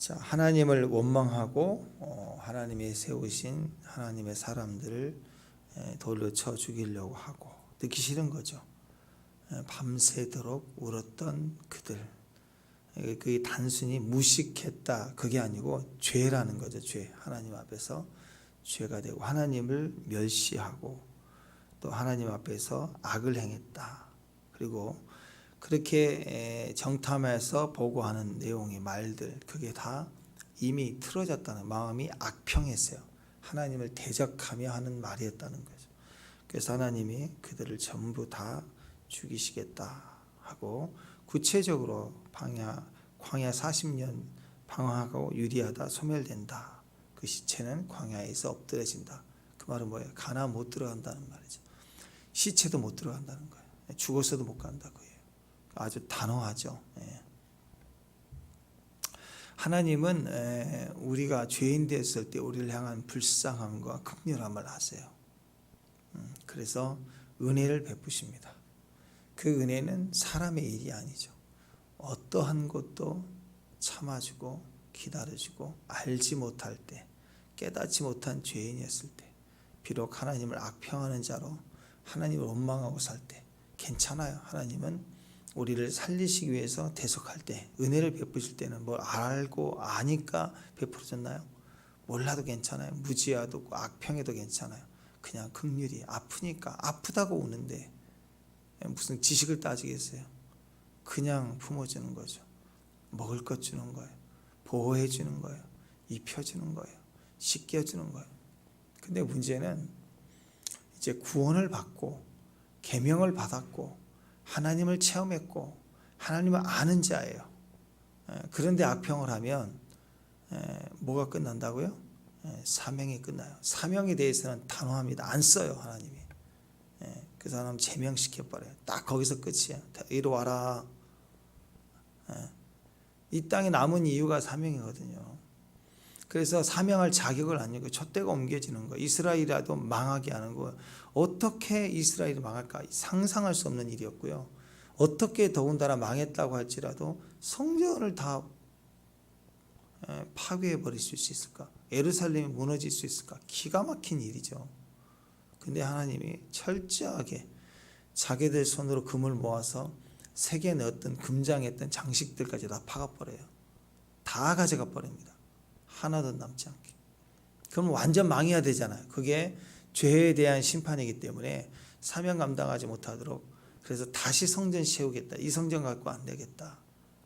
자, 하나님을 원망하고 하나님이 세우신 하나님의 사람들을 돌로 쳐 죽이려고 하고 듣기 싫은 거죠. 밤새도록 울었던 그들, 그게 단순히 무식했다 그게 아니고 죄라는 거죠. 죄, 하나님 앞에서 죄가 되고 하나님을 멸시하고 또 하나님 앞에서 악을 행했다. 그리고 그렇게 정탐해서 보고하는 내용의 말들, 그게 다 이미 틀어졌다는, 마음이 악평했어요. 하나님을 대적하며 하는 말이었다는 거죠. 그래서 하나님이 그들을 전부 다 죽이시겠다 하고, 구체적으로 광야 40년 방황하고 유리하다, 소멸된다. 그 시체는 광야에서 엎드려진다. 그 말은 뭐예요? 가나 못 들어간다는 말이죠. 시체도 못 들어간다는 거예요. 죽었어도 못 간다고요. 아주 단호하죠. 하나님은 우리가 죄인 되었을 때 우리를 향한 불쌍함과 긍휼함을 하세요. 그래서 은혜를 베푸십니다. 그 은혜는 사람의 일이 아니죠. 어떠한 것도 참아주고 기다려주고, 알지 못할 때, 깨닫지 못한 죄인이었을 때, 비록 하나님을 악평하는 자로 하나님을 원망하고 살 때 괜찮아요. 하나님은 우리를 살리시기 위해서 대속할 때, 은혜를 베푸실 때는 뭘 알고 아니까 베풀어졌나요? 몰라도 괜찮아요. 무지하도 악평해도 괜찮아요. 그냥 긍휼히, 아프니까, 아프다고 우는데 무슨 지식을 따지겠어요? 그냥 품어주는 거죠. 먹을 것 주는 거예요. 보호해 주는 거예요. 입혀주는 거예요. 씻겨주는 거예요. 근데 문제는 이제 구원을 받고 계명을 받았고 하나님을 체험했고 하나님을 아는 자예요. 그런데 악평을 하면 뭐가 끝난다고요? 사명이 끝나요. 사명에 대해서는 단호합니다. 안 써요, 하나님이. 그 사람 제명시켜버려요. 딱 거기서 끝이에요. 이리 와라. 이 땅에 남은 이유가 사명이거든요. 그래서 사명할 자격을 안 주고 촛대가 옮겨지는 거, 이스라엘이라도 망하게 하는 거. 어떻게 이스라엘이 망할까 상상할 수 없는 일이었고요. 어떻게 더군다나 망했다고 할지라도 성전을 다 파괴해 버릴 수 있을까? 예루살렘이 무너질 수 있을까? 기가 막힌 일이죠. 근데 하나님이 철저하게 자기들 손으로 금을 모아서 세계에 넣었던 금장했던 장식들까지 다 파가버려요. 다 가져가 버립니다. 하나도 남지 않게. 그럼 완전 망해야 되잖아요. 그게 죄에 대한 심판이기 때문에 사명 감당하지 못하도록, 그래서 다시 성전 세우겠다. 이 성전 갖고 안 되겠다.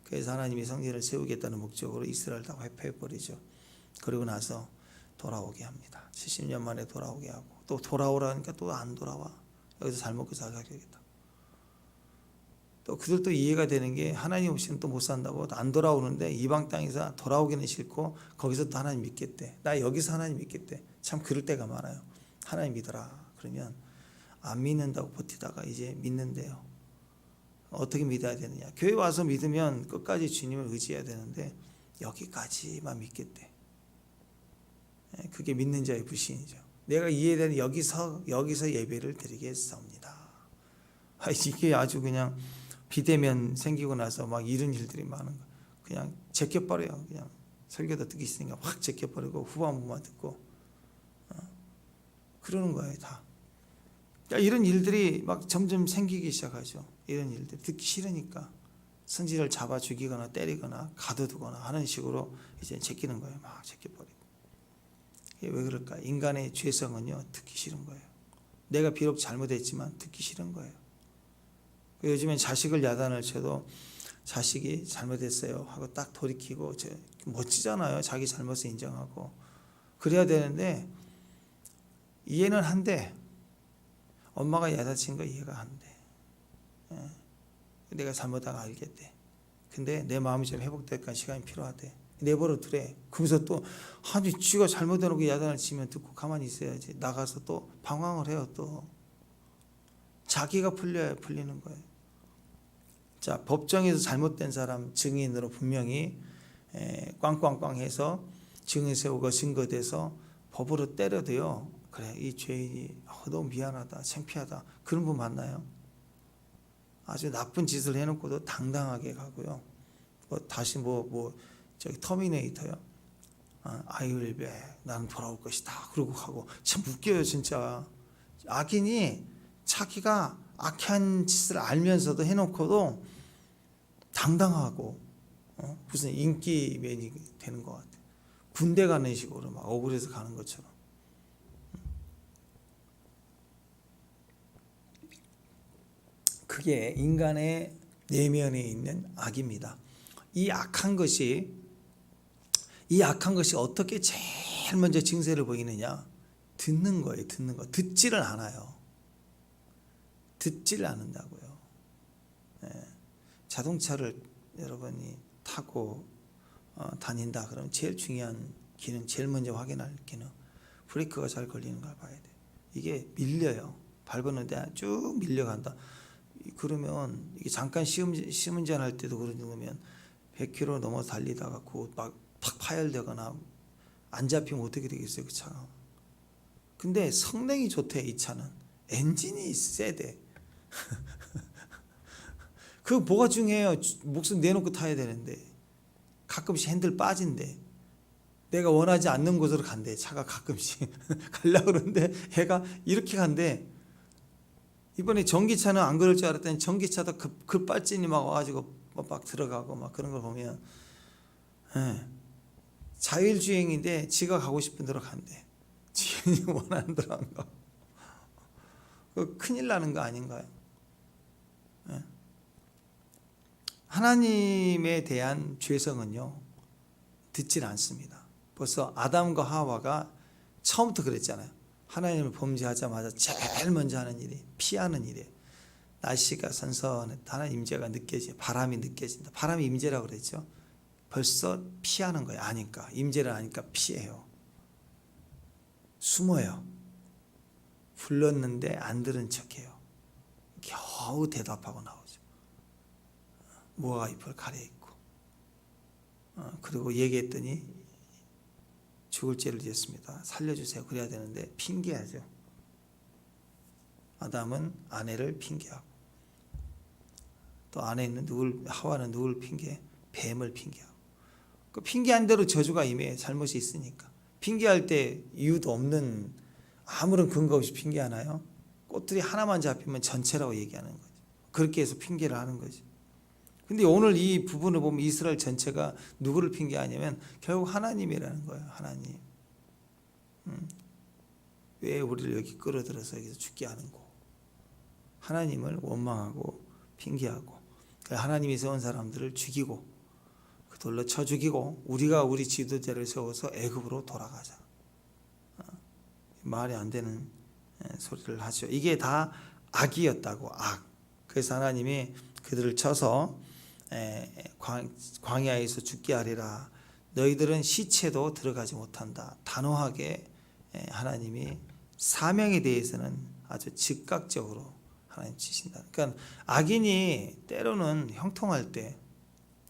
그래서 하나님이 성전을 세우겠다는 목적으로 이스라엘 다 회폐해버리죠. 그리고 나서 돌아오게 합니다. 70년 만에 돌아오게 하고, 또 돌아오라니까 또 안 돌아와. 여기서 잘 먹고 살아야겠다. 또 그들도 이해가 되는 게, 하나님 없이는 또 못 산다고 안 돌아오는데 이방 땅에서 돌아오기는 싫고 거기서 또 하나님 믿겠대. 나 여기서 하나님 믿겠대. 참 그럴 때가 많아요. 하나님 믿어라. 그러면 안 믿는다고 버티다가 이제 믿는데요. 어떻게 믿어야 되느냐. 교회 와서 믿으면 끝까지 주님을 의지해야 되는데 여기까지만 믿겠대. 그게 믿는 자의 불신이죠. 내가 이해되는 여기서 예배를 드리겠습니다. 이게 아주 그냥 비대면 생기고 나서 막 이런 일들이 많은 거. 그냥 제껴버려요. 그냥 설교도 듣기 싫으니까 확 제껴버리고 후반부만 듣고 그러는 거예요, 다. 이런 일들이 막 점점 생기기 시작하죠. 이런 일들 듣기 싫으니까 선지를 잡아 죽이거나 때리거나 가둬두거나 하는 식으로 이제 제끼는 거예요. 막 제껴버리고. 이게 왜 그럴까? 인간의 죄성은요, 듣기 싫은 거예요. 내가 비록 잘못했지만 듣기 싫은 거예요. 요즘엔 자식을 야단을 쳐도 자식이 잘못했어요 하고 딱 돌이키고, 멋지잖아요. 자기 잘못을 인정하고. 그래야 되는데 이해는 한데 엄마가 야단친 거 이해가 안 돼. 내가 잘못한 거 알겠대. 근데 내 마음이 좀 회복될까 시간이 필요하대. 내버려 두래. 그러면서 또 아니 쥐가 잘못해놓고 야단을 치면 듣고 가만히 있어야지. 나가서 또 방황을 해요. 또 자기가 풀려야 풀리는 거예요. 자, 법정에서 잘못된 사람 증인으로 분명히 꽝꽝꽝해서 증인 세우고 증거돼서 법으로 때려도요, 그래 이 죄인이 너무 미안하다, 창피하다, 그런 분 만나요. 아주 나쁜 짓을 해놓고도 당당하게 가고요. 다시 저기 터미네이터요. I will be back. 나는 돌아올 것이다. 그러고 가고 참 웃겨요 진짜. 악인이 자기가 악한 짓을 알면서도 해놓고도 당당하고 무슨 인기맨이 되는 것 같아요. 군대 가는 식으로 막 억울해서 가는 것처럼. 그게 인간의 내면에 있는 악입니다. 이 악한 것이 어떻게 제일 먼저 증세를 보이느냐? 듣는 거예요. 듣는 거. 듣지를 않아요. 듣지를 않는다고요. 자동차를 여러분이 타고 다닌다 그러면 제일 중요한 기능, 제일 먼저 확인할 기능, 브레이크가 잘 걸리는가 봐야 돼. 이게 밀려요. 밟았는데 쭉 밀려간다. 그러면 이게 잠깐 시운전 할 때도 그러면 100km 넘어 달리다가 막 파열되거나 안 잡히면 어떻게 되겠어요, 그 차가. 근데 성능이 좋대, 이 차는. 엔진이 세대. 그 뭐가 중요해요? 목숨 내놓고 타야 되는데 가끔씩 핸들 빠진대. 내가 원하지 않는 곳으로 간대. 차가 가끔씩 가려고 그러는데 얘가 이렇게 간대. 이번에 전기차는 안 그럴 줄 알았더니 전기차도 급발진이 막 와가지고 막 들어가고 막 그런 걸 보면 자율주행인데 지가 가고 싶은 대로 간대. 주인이 원하는 대로 안 가고. 그 큰일 나는 거 아닌가요? 하나님에 대한 죄성은요 듣질 않습니다. 벌써 아담과 하와가 처음부터 그랬잖아요. 하나님을 범죄하자마자 제일 먼저 하는 일이 피하는 일이에요. 날씨가 선선했다. 하나님 임재가 느껴지, 바람이 느껴진다. 바람이 임재라고 그랬죠. 벌써 피하는 거예요. 아니까, 임재를 아니까 피해요. 숨어요. 불렀는데 안 들은 척해요. 겨우 대답하고 나오죠. 무화과 잎을 가려입고. 그리고 얘기했더니 죽을 죄를 지었습니다. 살려주세요. 그래야 되는데 핑계하죠. 아담은 아내를 핑계하고 또 안에 있는 하와는 누굴 핑계? 뱀을 핑계하고. 그 핑계한 대로 저주가 임해. 잘못이 있으니까. 핑계할 때 이유도 없는 아무런 근거 없이 핑계하나요? 꽃들이 하나만 잡히면 전체라고 얘기하는 거죠. 그렇게 해서 핑계를 하는 거죠. 근데 오늘 이 부분을 보면 이스라엘 전체가 누구를 핑계하냐면 결국 하나님이라는 거예요. 하나님. 왜 우리를 여기 끌어들여서 여기서 죽게 하는고. 하나님을 원망하고 핑계하고 하나님이 세운 사람들을 죽이고 그 돌로 쳐 죽이고 우리가 우리 지도자를 세워서 애굽으로 돌아가자. 말이 안 되는 소리를 하죠. 이게 다 악이었다고. 악. 그래서 하나님이 그들을 쳐서 광야에서 죽게 하리라. 너희들은 시체도 들어가지 못한다. 단호하게 하나님이 사명에 대해서는 아주 즉각적으로 하나님 치신다. 그러니까 악인이 때로는 형통할 때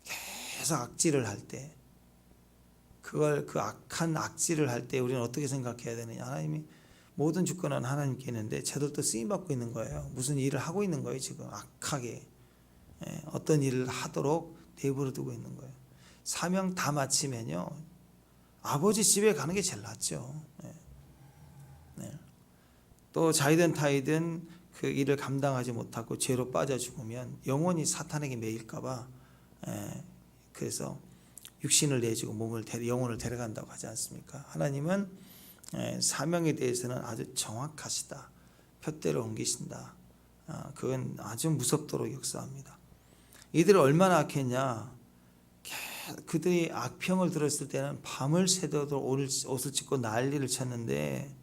계속 악질을 할 때 그 악한 악질을 할 때 우리는 어떻게 생각해야 되느냐. 하나님이 모든 주권은 하나님께 있는데 저들도 쓰임받고 있는 거예요. 무슨 일을 하고 있는 거예요. 지금 악하게 어떤 일을 하도록 내버려 두고 있는 거예요. 사명 다 마치면요 아버지 집에 가는 게 제일 낫죠. 또 자이든 타이든 그 일을 감당하지 못하고 죄로 빠져 죽으면 영원히 사탄에게 매일까 봐 그래서 육신을 내주고 영혼을 데려간다고 하지 않습니까? 하나님은 사명에 대해서는 아주 정확하시다. 푯대로 옮기신다. 그건 아주 무섭도록 역사합니다. 이들이 얼마나 악했냐. 그들이 악평을 들었을 때는 밤을 새도록 옷을 찢고 난리를 쳤는데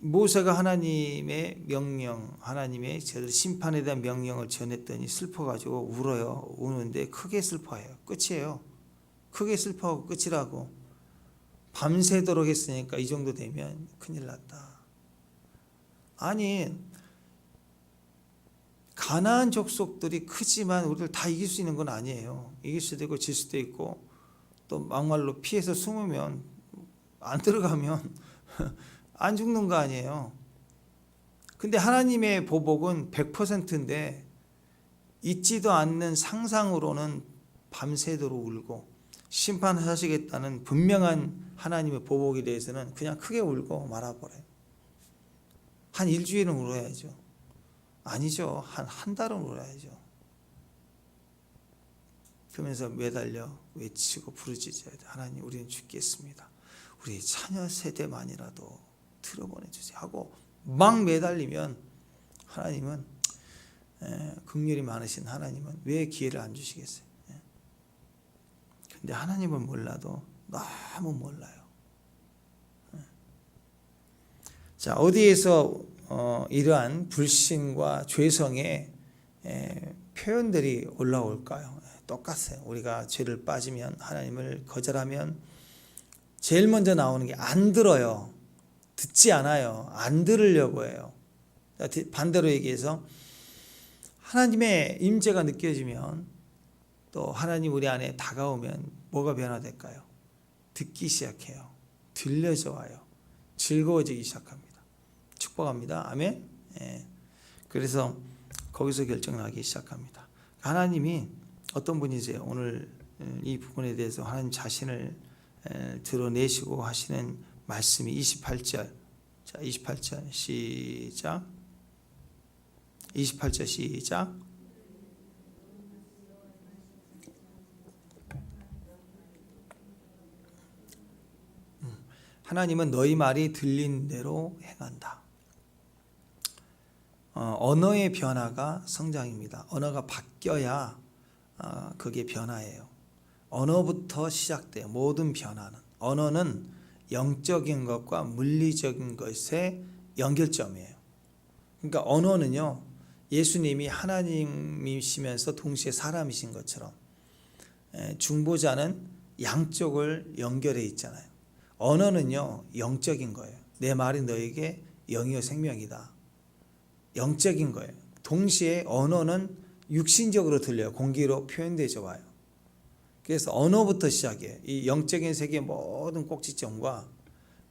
모세가 하나님의 명령, 하나님의 저들 심판에 대한 명령을 전했더니 슬퍼가지고 울어요. 우는데 크게 슬퍼해요. 끝이에요. 크게 슬퍼하고 끝이라고. 밤새도록 했으니까 이 정도 되면 큰일 났다. 아니 가나안 족속들이 크지만 우리를 다 이길 수 있는 건 아니에요. 이길 수도 있고 질 수도 있고 또 막말로 피해서 숨으면 안 들어가면 안 죽는 거 아니에요. 근데 하나님의 보복은 100%인데 있지도 않는 상상으로는 밤새도록 울고 심판하시겠다는 분명한 하나님의 보복에 대해서는 그냥 크게 울고 말아버려요. 한 일주일은 울어야죠. 아니죠. 한 달은 울어야죠. 그러면서 매달려 외치고 부르짖어야 돼. 하나님, 우리는 죽겠습니다. 우리 자녀 세대만이라도 들어보내주세요 하고 막 매달리면 하나님은, 긍휼이 많으신 하나님은 왜 기회를 안 주시겠어요? 근데 하나님은 몰라도 너무 몰라요. 자, 어디에서 이러한 불신과 죄성의 표현들이 올라올까요? 똑같아요. 우리가 죄를 빠지면, 하나님을 거절하면 제일 먼저 나오는 게 안 들어요. 듣지 않아요. 안 들으려고 해요. 반대로 얘기해서 하나님의 임재가 느껴지면, 또 하나님 우리 안에 다가오면 뭐가 변화될까요? 듣기 시작해요. 들려져와요. 즐거워지기 시작합니다. 축복합니다. 아멘. 그래서 거기서 결정나기 시작합니다. 하나님이 어떤 분이세요? 오늘 이 부분에 대해서 하나님 자신을 드러내시고 하시는 말씀이 28절. 자, 28절 시작. 28절 시작. 하나님은 너희 말이 들린 대로 행한다. 언어의 변화가 성장입니다. 언어가 바뀌어야 그게 변화예요. 언어부터 시작돼요. 모든 변화는. 언어는 영적인 것과 물리적인 것의 연결점이에요. 그러니까 언어는요, 예수님이 하나님이시면서 동시에 사람이신 것처럼 중보자는 양쪽을 연결해 있잖아요. 언어는요, 영적인 거예요. 내 말이 너에게 영이요 생명이다. 영적인 거예요. 동시에 언어는 육신적으로 들려요. 공기로 표현되죠 와요. 그래서 언어부터 시작해요. 이 영적인 세계의 모든 꼭지점과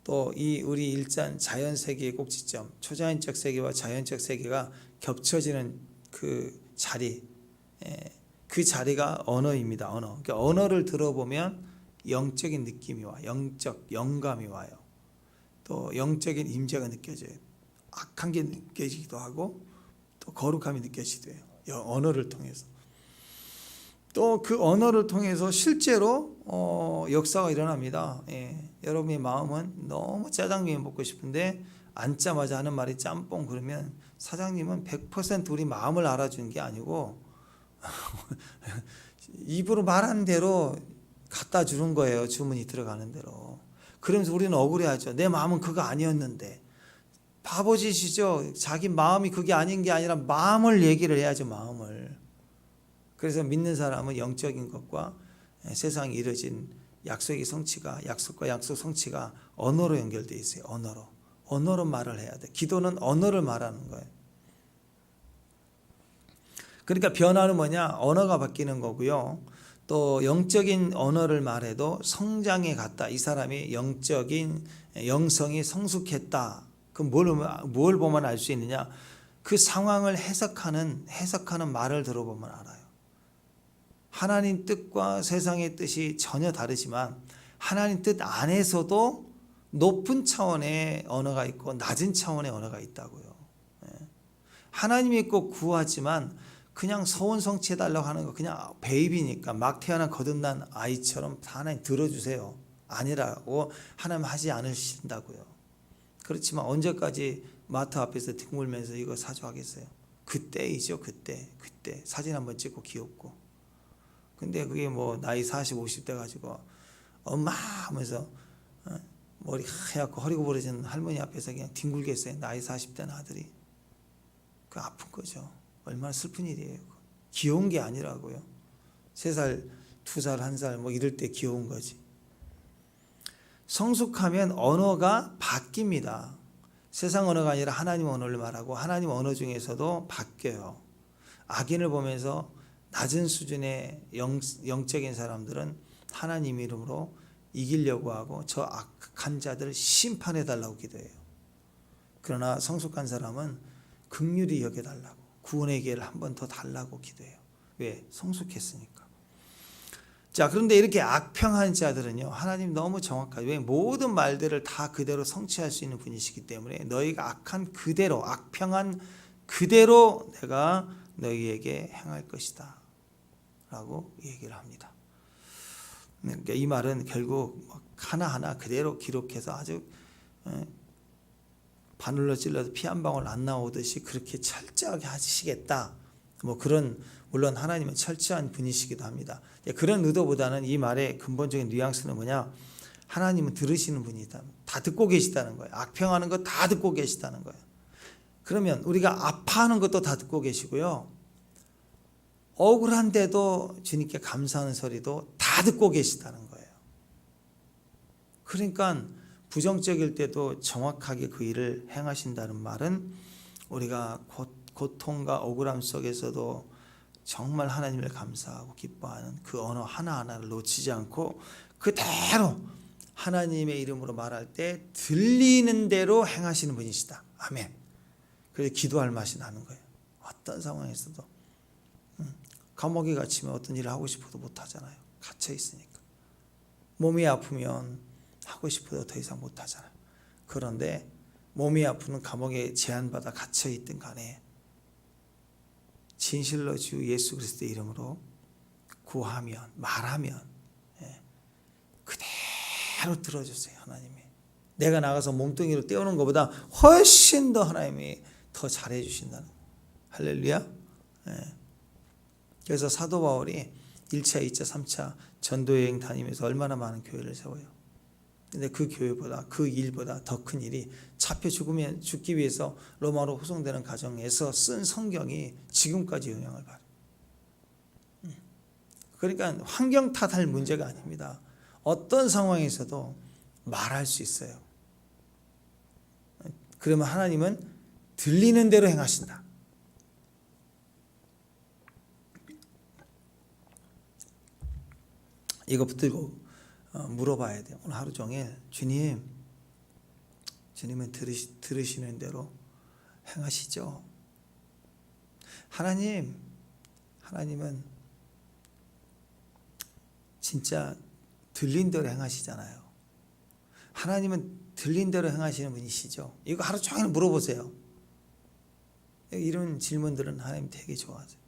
또 이 우리 일단 자연 세계의 꼭지점, 초자연적 세계와 자연적 세계가 겹쳐지는 그 자리, 그 자리가 언어입니다. 언어. 그러니까 언어를 들어보면 영적인 느낌이 와요. 영적 영감이 와요. 또 영적인 임재가 느껴져요. 악한 게 느껴지기도 하고 또 거룩함이 느껴지기도 해요. 언어를 통해서. 또 그 언어를 통해서 실제로 역사가 일어납니다. 여러분의 마음은 너무 짜장면 먹고 싶은데 앉자마자 하는 말이 짬뽕 그러면 사장님은 100% 우리 마음을 알아주는 게 아니고 입으로 말한 대로 갖다 주는 거예요. 주문이 들어가는 대로. 그러면서 우리는 억울해하죠. 내 마음은 그거 아니었는데. 바보짓이죠. 자기 마음이 그게 아닌 게 아니라 마음을 얘기를 해야죠. 마음을. 그래서 믿는 사람은 영적인 것과 세상에 이루어진 약속의 성취가, 약속과 약속 성취가 언어로 연결되어 있어요. 언어로 말을 해야 돼. 기도는 언어를 말하는 거예요. 그러니까 변화는 뭐냐? 언어가 바뀌는 거고요. 또 영적인 언어를 말해도 성장에 갔다. 이 사람이 영적인 영성이 성숙했다. 그럼 뭘 보면 알 수 있느냐? 그 상황을 해석하는 말을 들어보면 알아요. 하나님 뜻과 세상의 뜻이 전혀 다르지만 하나님 뜻 안에서도 높은 차원의 언어가 있고 낮은 차원의 언어가 있다고요. 하나님이 꼭 구하지만 그냥 서원 성취해달라고 하는 거 그냥 베이비니까 막 태어난 거듭난 아이처럼 하나님 들어주세요. 아니라고 하나님 하지 않으신다고요. 그렇지만 언제까지 마트 앞에서 뒹굴면서 이거 사줘 하겠어요. 그때이죠. 그때 사진 한번 찍고 귀엽고. 근데 그게 뭐 나이 40, 50대 가지고 엄마 하면서 머리 하얗고 허리 구부러진 할머니 앞에서 그냥 뒹굴겠어요. 나이 40대 아들이. 그 아픈 거죠. 얼마나 슬픈 일이에요. 귀여운 게 아니라고요. 3살, 2살, 1살 뭐 이럴 때 귀여운 거지. 성숙하면 언어가 바뀝니다. 세상 언어가 아니라 하나님 언어를 말하고 하나님 언어 중에서도 바뀌어요. 악인을 보면서 낮은 수준의 영적인 사람들은 하나님 이름으로 이기려고 하고 저 악한 자들을 심판해 달라고 기도해요. 그러나 성숙한 사람은 긍휼히 여겨달라고 구원의 기회를 한 번 더 달라고 기도해요. 왜? 성숙했으니까. 자, 그런데 이렇게 악평한 자들은요, 하나님 너무 정확하죠. 왜? 모든 말들을 다 그대로 성취할 수 있는 분이시기 때문에 너희가 악한 그대로, 악평한 그대로 내가 너희에게 행할 것이다 라고 얘기를 합니다. 그러니까 이 말은 결국 하나하나 그대로 기록해서 아주 바늘로 찔러도 피 한 방울 안 나오듯이 그렇게 철저하게 하시겠다. 뭐 그런, 물론 하나님은 철저한 분이시기도 합니다. 그런 의도보다는 이 말의 근본적인 뉘앙스는 뭐냐? 하나님은 들으시는 분이다. 다 듣고 계시다는 거예요. 악평하는 거 다 듣고 계시다는 거예요. 그러면 우리가 아파하는 것도 다 듣고 계시고요. 억울한데도 주님께 감사하는 소리도 다 듣고 계시다는 거예요. 그러니까 부정적일 때도 정확하게 그 일을 행하신다는 말은 우리가 고통과 억울함 속에서도 정말 하나님을 감사하고 기뻐하는 그 언어 하나하나를 놓치지 않고 그대로 하나님의 이름으로 말할 때 들리는 대로 행하시는 분이시다. 아멘. 그래서 기도할 맛이 나는 거예요. 어떤 상황에서도. 감옥에 갇히면 어떤 일을 하고 싶어도 못하잖아요. 갇혀 있으니까. 몸이 아프면 하고 싶어도 더 이상 못하잖아요. 그런데 몸이 아프는 감옥에 제한받아 갇혀 있든 간에 진실로 주 예수 그리스도의 이름으로 구하면, 말하면 그대로 들어주세요. 하나님이. 내가 나가서 몸뚱이로 떼우는 것보다 훨씬 더 하나님이 더 잘해 주신다는 거예요. 할렐루야. 그래서 사도 바울이 1차, 2차, 3차 전도여행 다니면서 얼마나 많은 교회를 세워요. 근데 그 교회보다, 그 일보다 더 큰 일이 잡혀 죽기 위해서 로마로 호송되는 과정에서 쓴 성경이 지금까지 영향을 받아요. 그러니까 환경 탓할 문제가 아닙니다. 어떤 상황에서도 말할 수 있어요. 그러면 하나님은 들리는 대로 행하신다. 이거 붙들고 물어봐야 돼요. 오늘 하루 종일 주님은 들으시는 대로 행하시죠. 하나님은 진짜 들린 대로 행하시잖아요. 하나님은 들린 대로 행하시는 분이시죠. 이거 하루 종일 물어보세요. 이런 질문들은 하나님 되게 좋아하세요.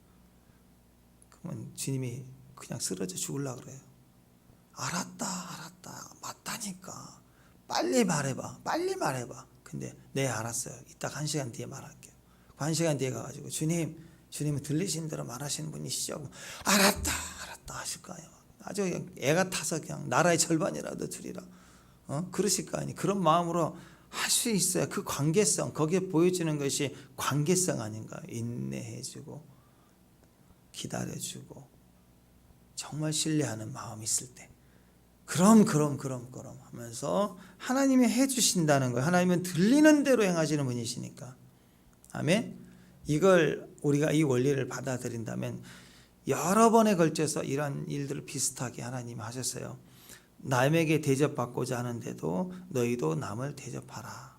그러면 주님이 그냥 쓰러져 죽으려고 그래요. 알았다 맞다니까 빨리 말해봐. 근데 네 알았어요. 이따 1시간 뒤에 말할게요. 1시간 뒤에 가가지고 주님은 들리신 대로 말하시는 분이시죠. 알았다 하실 거 아니에요. 아주 애가 타서 그냥 나라의 절반이라도 드리라. 그러실 거 아니에요. 그런 마음으로 할 수 있어야 그 관계성, 거기에 보여지는 것이 관계성 아닌가. 인내해주고 기다려주고 정말 신뢰하는 마음이 있을 때 그럼 하면서 하나님이 해주신다는 거예요. 하나님은 들리는 대로 행하시는 분이시니까. 아멘. 이걸 우리가 이 원리를 받아들인다면 여러 번에 걸쳐서 이런 일들을 비슷하게 하나님이 하셨어요. 남에게 대접받고자 하는데도 너희도 남을 대접하라.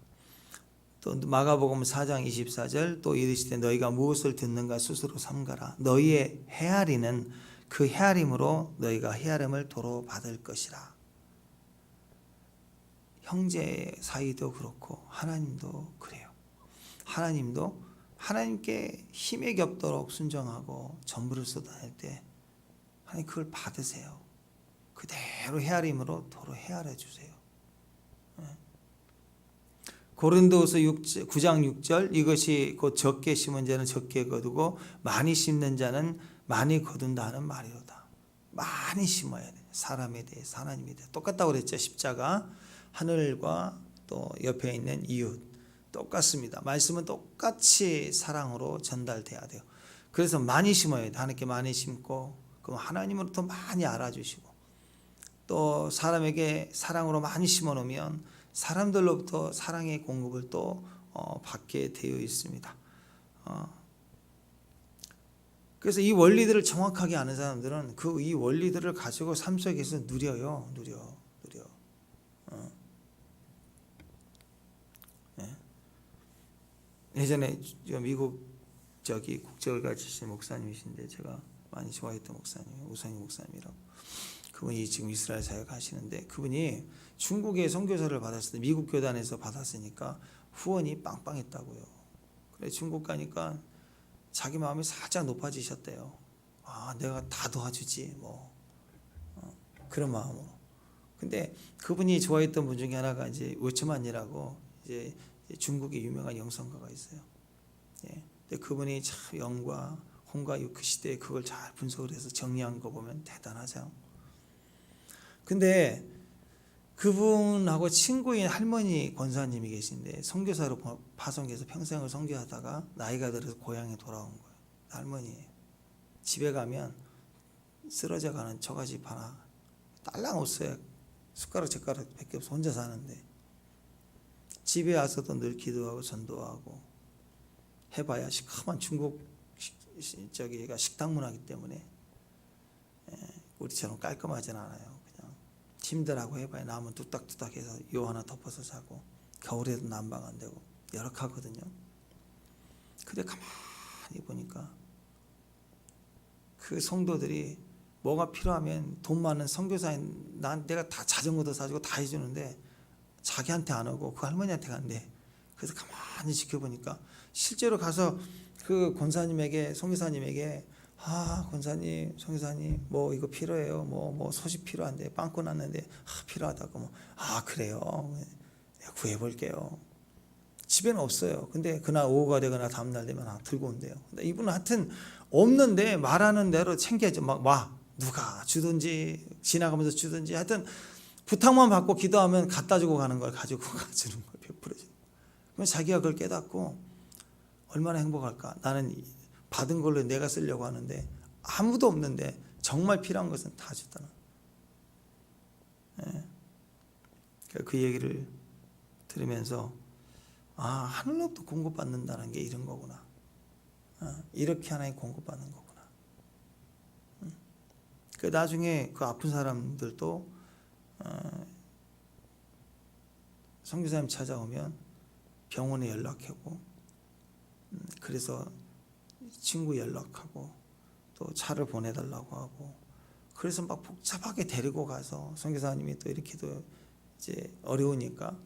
또 마가복음 4장 24절 또 이르시되 너희가 무엇을 듣는가 스스로 삼가라. 너희의 헤아리는 그 헤아림으로 너희가 헤아림을 도로 받을 것이라. 형제 사이도 그렇고 하나님도 그래요. 하나님도 하나님께 힘에 겹도록 순종하고 전부를 쏟아낼 때 하나님 그걸 받으세요. 그대로 헤아림으로 도로 헤아려 주세요. 고린도후서 9장 6절 이것이 곧 적게 심은 자는 적게 거두고 많이 심는 자는 많이 거둔다 하는 말이로다. 많이 심어야 돼. 사람에 대해서 하나님에 대해서 똑같다고 그랬죠. 십자가 하늘과 또 옆에 있는 이웃 똑같습니다. 말씀은 똑같이 사랑으로 전달돼야 돼요. 그래서 많이 심어야 돼. 하나님께 많이 심고 그럼 하나님으로부터 많이 알아주시고 또 사람에게 사랑으로 많이 심어놓으면 사람들로부터 사랑의 공급을 또 받게 되어 있습니다. 그래서 이 원리들을 정확하게 아는 사람들은 그 이 원리들을 가지고 삶 속에서 누려. 예전에 미국 국적을 가지신 목사님이신데 제가 많이 좋아했던 목사님, 우상희 목사님이라고. 그분이 지금 이스라엘 사역 하시는데, 그분이 중국의 선교사를 받았을 때 미국 교단에서 받았으니까 후원이 빵빵했다고요. 그래 중국 가니까 자기 마음이 살짝 높아지셨대요. 아, 내가 다 도와주지 뭐 그런 마음으로. 근데 그분이 좋아했던 분 중에 하나가 이제 워츠만이라고 이제 중국의 유명한 영성가가 있어요. 예. 근데 그분이 참 영과 홍과 육 그 시대에 그걸 잘 분석을 해서 정리한 거 보면 대단하죠. 근데 그분하고 친구인 할머니 권사님이 계신데 선교사로 파송해서 평생을 선교하다가 나이가 들어서 고향에 돌아온 거예요. 할머니 집에 가면 쓰러져 가는 처가집 하나, 딸랑 없어요. 숟가락 젓가락 밖에 없어. 혼자 사는데 집에 와서도 늘 기도하고 전도하고 해봐야 시커먼 중국 저기가 식당 문화이기 때문에 우리처럼 깔끔하진 않아요. 그냥 침대라고 해봐야 나무 뚝딱뚝딱 해서 요 하나 덮어서 자고 겨울에도 난방 안 되고 열악하거든요. 근데 가만히 보니까 그 성도들이 뭐가 필요하면 돈 많은 선교사인 내가 다 자전거도 사주고 다 해주는데 자기한테 안 오고 그 할머니한테 간대. 그래서 가만히 지켜보니까 실제로 가서 그 권사님에게 선교사님에게 권사님 선교사님 뭐 이거 필요해요. 뭐 소식 필요한데 빵꾸 났는데 필요하다고 뭐 그래요. 내가 구해볼게요. 집에는 없어요. 근데 그날 오후가 되거나 다음날 되면 들고 온대요. 근데 이분은 하여튼 없는데 말하는 대로 챙겨줘. 막 누가 주든지 지나가면서 주든지 하여튼 부탁만 받고 기도하면 갖다 주고 가는 걸 가지고 가주는 거예요. 100%죠. 그럼 자기가 그걸 깨닫고 얼마나 행복할까. 나는 받은 걸로 내가 쓰려고 하는데 아무도 없는데 정말 필요한 것은 다 주더라. 그 얘기를 들으면서 하늘로부터 공급받는다는 게 이런 거구나. 이렇게 하나님 공급받는 거구나. 그 나중에 그 아픈 사람들도 선교사님 찾아오면 병원에 연락하고 그래서 친구 연락하고 또 차를 보내달라고 하고 그래서 막 복잡하게 데리고 가서 선교사님이 또 이렇게도 이제 어려우니까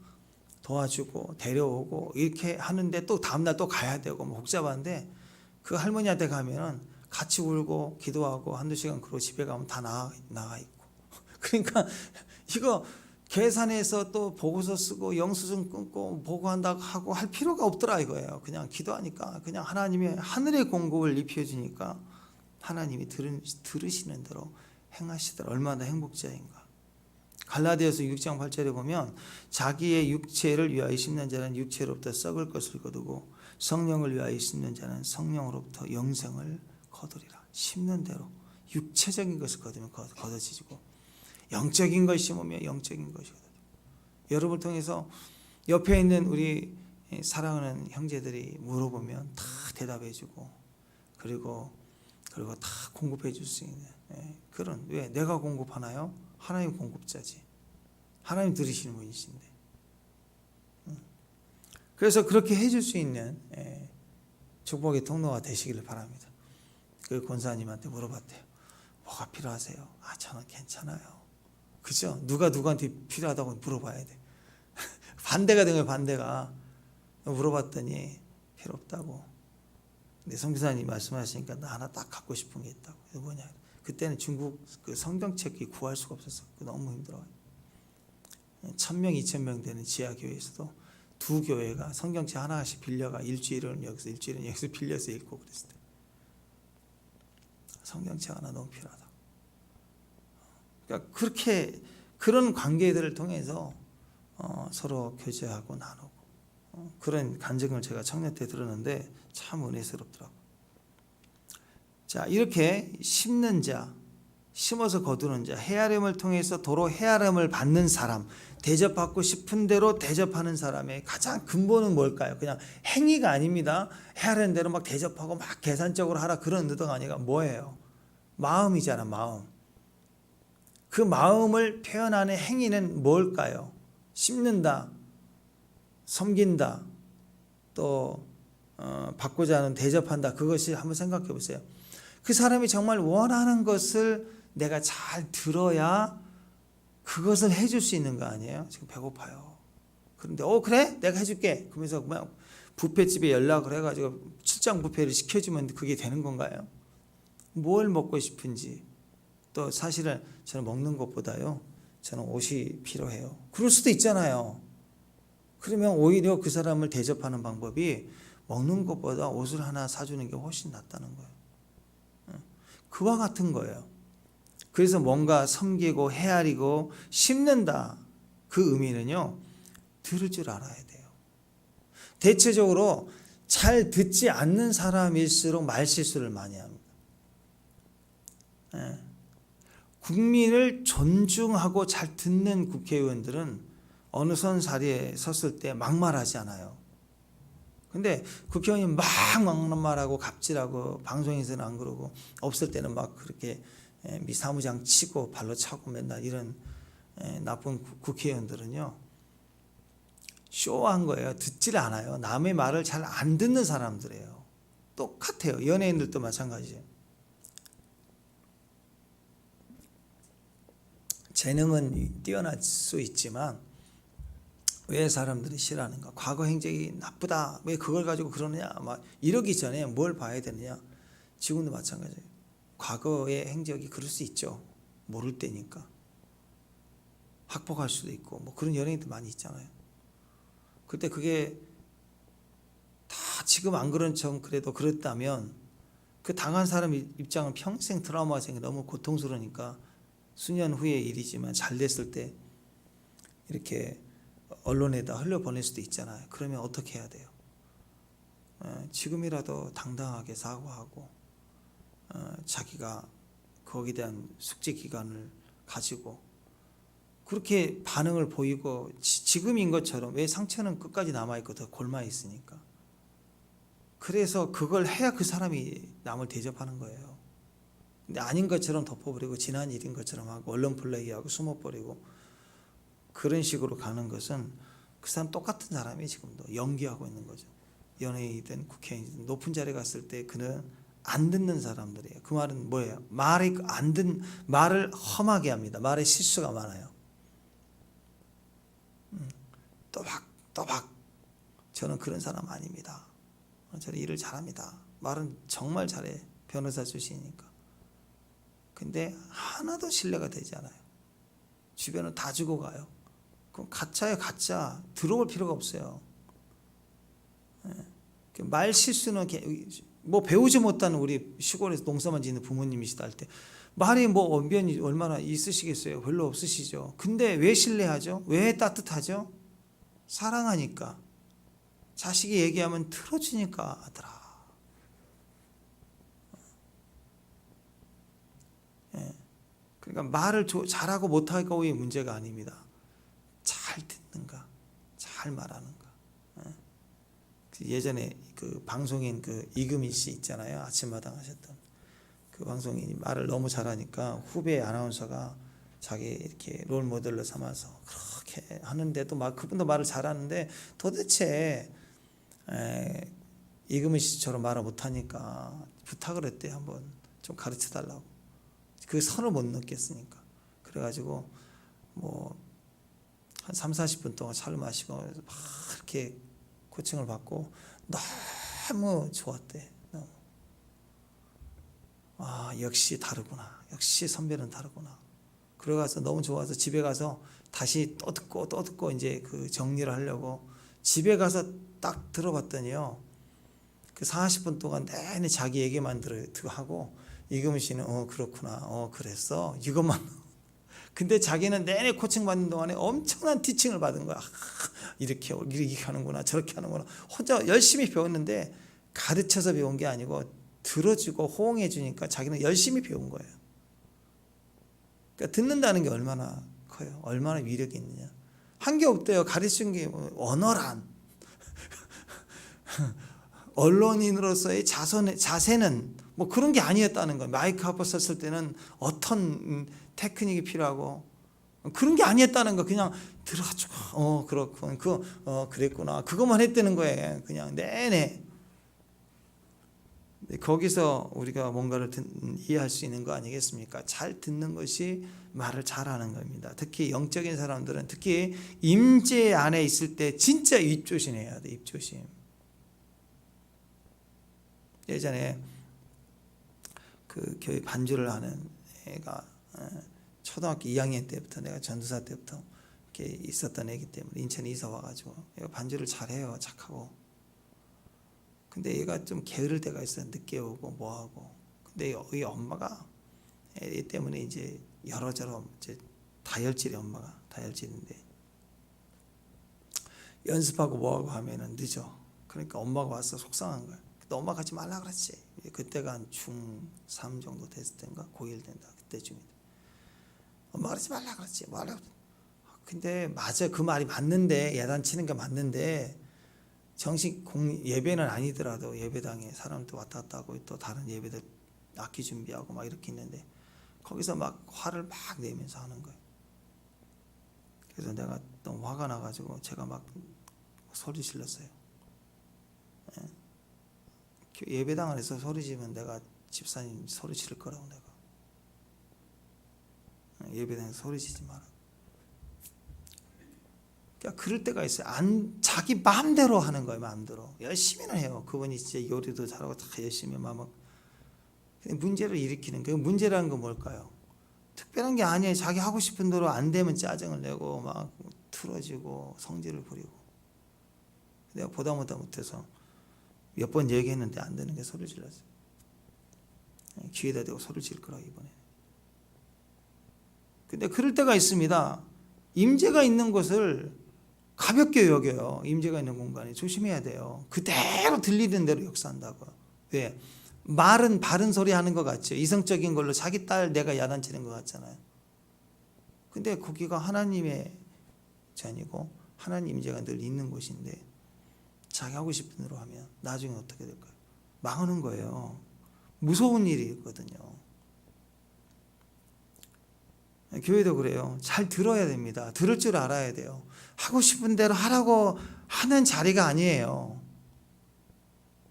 도와주고 데려오고 이렇게 하는데 또 다음날 또 가야 되고 뭐 복잡한데 그 할머니한테 가면은 같이 울고 기도하고 한두 시간 그러고 집에 가면 다 나가 있고 그러니까 이거 계산해서 또 보고서 쓰고 영수증 끊고 보고한다고 하고 할 필요가 없더라 이거예요. 그냥 기도하니까 그냥 하나님이 하늘의 공급을 입혀주니까 하나님이 들으시는 대로 행하시더라. 얼마나 행복자인가. 갈라디아서 6장 8절에 보면 자기의 육체를 위하여 심는 자는 육체로부터 썩을 것을 거두고 성령을 위하여 심는 자는 성령으로부터 영생을 거두리라. 심는 대로 육체적인 것을 거두면 거둬지고 영적인 걸 심으면 영적인 것이 거둬지고. 여러분을 통해서 옆에 있는 우리 사랑하는 형제들이 물어보면 다 대답해주고 그리고 다 공급해 줄 수 있는 그런. 왜 내가 공급하나요? 하나님 공급자지. 하나님 들으시는 분이신데. 그래서 그렇게 해줄 수 있는 축복의 통로가 되시기를 바랍니다. 그 권사님한테 물어봤대요. 뭐가 필요하세요? 저는 괜찮아요. 그죠? 누가 누구한테 필요하다고 물어봐야 돼. 반대가 된 거예요. 반대가. 물어봤더니 필요 없다고. 근데 선교사님 말씀하시니까 나 하나 딱 갖고 싶은 게 있다고. 그게 뭐냐? 그때는 중국 그 성경책이 구할 수가 없었어. 너무 힘들어요. 1000명, 2000명 되는 지하교회에서도 두 교회가 성경책 하나씩 빌려가 일주일은 여기서 빌려서 읽고 그랬을 때 성경책 하나 너무 필요하다. 그러니까 그렇게 그런 관계들을 통해서 서로 교제하고 나누고 그런 간증을 제가 청년 때 들었는데 참 은혜스럽더라고요. 자, 이렇게 심는 자, 심어서 거두는 자, 헤아림을 통해서 도로 헤아림을 받는 사람, 대접받고 싶은 대로 대접하는 사람의 가장 근본은 뭘까요? 그냥 행위가 아닙니다. 헤아리는 대로 막 대접하고 막 계산적으로 하라 그런 의도가 아니라 뭐예요? 마음이잖아, 마음. 그 마음을 표현하는 행위는 뭘까요? 심는다, 섬긴다, 또 받고자 하는 대접한다. 그것이 한번 생각해 보세요. 그 사람이 정말 원하는 것을 내가 잘 들어야 그것을 해줄 수 있는 거 아니에요? 지금 배고파요. 그런데 그래? 내가 해줄게. 그러면서 그냥 뷔페집에 연락을 해가지고 출장 뷔페를 시켜주면 그게 되는 건가요? 뭘 먹고 싶은지. 또 사실은 저는 먹는 것보다요, 저는 옷이 필요해요. 그럴 수도 있잖아요. 그러면 오히려 그 사람을 대접하는 방법이 먹는 것보다 옷을 하나 사주는 게 훨씬 낫다는 거예요. 그와 같은 거예요. 그래서 뭔가 섬기고 헤아리고 심는다. 그 의미는요, 들을 줄 알아야 돼요. 대체적으로 잘 듣지 않는 사람일수록 말실수를 많이 합니다. 국민을 존중하고 잘 듣는 국회의원들은 어느 선 자리에 섰을 때 막말하지 않아요. 근데 국회의원이 막 막말하고 갑질하고 방송에서는 안 그러고 없을 때는 막 그렇게 미사무장 치고 발로 차고 맨날 이런 나쁜 국회의원들은요, 쇼한 거예요. 듣질 않아요. 남의 말을 잘 안 듣는 사람들이에요. 똑같아요. 연예인들도 마찬가지예요. 재능은 뛰어날 수 있지만 왜 사람들이 싫어하는가? 과거 행적이 나쁘다. 왜 그걸 가지고 그러느냐? 막 이러기 전에 뭘 봐야 되느냐? 지금도 마찬가지예요. 과거의 행적이 그럴 수 있죠. 모를 때니까. 학폭할 수도 있고 뭐 그런 연예인들 많이 있잖아요. 그때 그게 다 지금 안 그런 척 그래도 그랬다면 그 당한 사람 입장은 평생 트라우마가 생겨 너무 고통스러우니까 수년 후의 일이지만 잘 됐을 때 이렇게 언론에다 흘려보낼 수도 있잖아요. 그러면 어떻게 해야 돼요? 지금이라도 당당하게 사과하고 자기가 거기에 대한 숙제 기간을 가지고 그렇게 반응을 보이고 지금인 것처럼 왜 상처는 끝까지 남아있고 더 골마 있으니까 그래서 그걸 해야 그 사람이 남을 대접하는 거예요. 근데 아닌 것처럼 덮어버리고 지난 일인 것처럼 하고 언론 플레이하고 숨어버리고 그런 식으로 가는 것은 그 사람 똑같은 사람이 지금도 연기하고 있는 거죠. 연예인이든 국회의원이든 높은 자리에 갔을 때 그는 안 듣는 사람들이에요. 그 말은 뭐예요? 말을 험하게 합니다. 말에 실수가 많아요. 또박 저는 그런 사람 아닙니다. 저는 일을 잘합니다. 말은 정말 잘해. 변호사 출신이니까. 근데 하나도 신뢰가 되지 않아요. 주변은 다 죽어가요. 그럼 가짜예요, 가짜. 들어볼 필요가 없어요. 말 실수는 뭐 배우지 못하는 우리 시골에서 농사만 짓는 부모님이시다 할 때 말이 뭐 언변이 얼마나 있으시겠어요? 별로 없으시죠. 근데 왜 신뢰하죠? 왜 따뜻하죠? 사랑하니까. 자식이 얘기하면 들어주니까 하더라. 그러니까 말을 잘하고 못하고의 문제가 아닙니다. 잘 듣는가, 잘 말하는가. 예전에 그 방송인 그 이금희 씨 있잖아요. 아침마당 하셨던 그 방송인이 말을 너무 잘하니까 후배 아나운서가 자기 이렇게 롤 모델로 삼아서 그렇게 하는데도 막 그분도 말을 잘하는데 도대체 이금희 씨처럼 말을 못하니까 부탁을 했대. 한번 좀 가르쳐 달라고. 그 선을 못 넘겠으니까. 그래가지고 뭐 한 30-40분 동안 차를 마시고 막 이렇게 코칭을 받고 너무 좋았대. 아, 역시 다르구나. 역시 선배는 다르구나. 그래가서 너무 좋아서 집에 가서 다시 또 듣고 이제 그 정리를 하려고 집에 가서 딱 들어봤더니요. 그 40분 동안 내내 자기 얘기만 하고 이금희 씨는 그렇구나. 그랬어. 이것만. 근데 자기는 내내 코칭 받는 동안에 엄청난 티칭을 받은 거야. 이렇게 하는구나. 저렇게 하는구나. 혼자 열심히 배웠는데 가르쳐서 배운 게 아니고 들어주고 호응해 주니까 자기는 열심히 배운 거예요. 그러니까 듣는다는 게 얼마나 커요. 얼마나 위력이 있느냐. 한 게 없대요. 가르치는 게 언어란. 언론인으로서의 자세는 뭐 그런 게 아니었다는 거예요. 마이크 앞에 섰을 때는 어떤 테크닉이 필요하고 그런 게 아니었다는 거. 그냥 들어가지고 그렇군. 그랬구나. 그것만 했다는 거예요. 그냥 내내 근데 거기서 우리가 뭔가를 이해할 수 있는 거 아니겠습니까? 잘 듣는 것이 말을 잘하는 겁니다. 특히 영적인 사람들은 특히 임재 안에 있을 때 진짜 입조심해야 돼. 입조심. 예전에 그 교회 반주를 하는 애가 초등학교 2학년 때부터 내가 전도사 때부터 이렇게 있었던 애기 때문에 인천에 이사 와가지고 얘가 반주를 잘해요. 착하고. 근데 얘가 좀 게으를 때가 있어요. 늦게 오고 뭐하고. 근데 이 엄마가 애 때문에 이제 여러저러 이제 다혈질이 엄마가 다혈질인데 연습하고 뭐하고 하면은 늦어. 그러니까 엄마가 와서 속상한 거야. 너 엄마 가지 말라 그랬지. 그때가 한 중3 정도 됐을 때인가 고1 된다. 그때쯤이다. 엄마 그러지 말라 그랬지. 뭐 하려고. 근데 맞아. 그 말이 맞는데 야단치는 게 맞는데 정식 예배는 아니더라도 예배당에 사람들 왔다 갔다 하고 또 다른 예배들 악기 준비하고 막 이렇게 있는데 거기서 막 화를 막 내면서 하는 거예요. 그래서 내가 너무 화가 나가지고 제가 막 소리 질렀어요. 예배당 안에서 소리 지르면 내가 집사님 소리 지를 거라고 내가. 예배당에서 소리 지르지 마라. 그러니까 그럴 때가 있어요. 자기 마음대로 하는 거예요. 마음대로. 열심히는 해요. 그분이 진짜 요리도 잘하고 다 열심히 마음. 근데 문제를 일으키는 거예요. 문제라는 건 뭘까요? 특별한 게 아니에요. 자기 하고 싶은 대로 안 되면 짜증을 내고 막 틀어지고 성질을 부리고. 내가 보다 못해서 몇 번 얘기했는데 안 되는 게 소리 질렀어요. 귀에다 대고 소리 지를 거라고 이번에. 근데 그럴 때가 있습니다. 임재가 있는 곳을 가볍게 여겨요. 임재가 있는 공간에 조심해야 돼요. 그대로 들리는 대로 역사한다고. 왜? 말은 바른 소리 하는 것 같죠. 이성적인 걸로 자기 딸 내가 야단치는 것 같잖아요. 근데 거기가 하나님의 자녀고 하나님 임재가 늘 있는 곳인데 자기 하고 싶은 대로 하면 나중에 어떻게 될까요? 망하는 거예요. 무서운 일이거든요. 교회도 그래요. 잘 들어야 됩니다. 들을 줄 알아야 돼요. 하고 싶은 대로 하라고 하는 자리가 아니에요.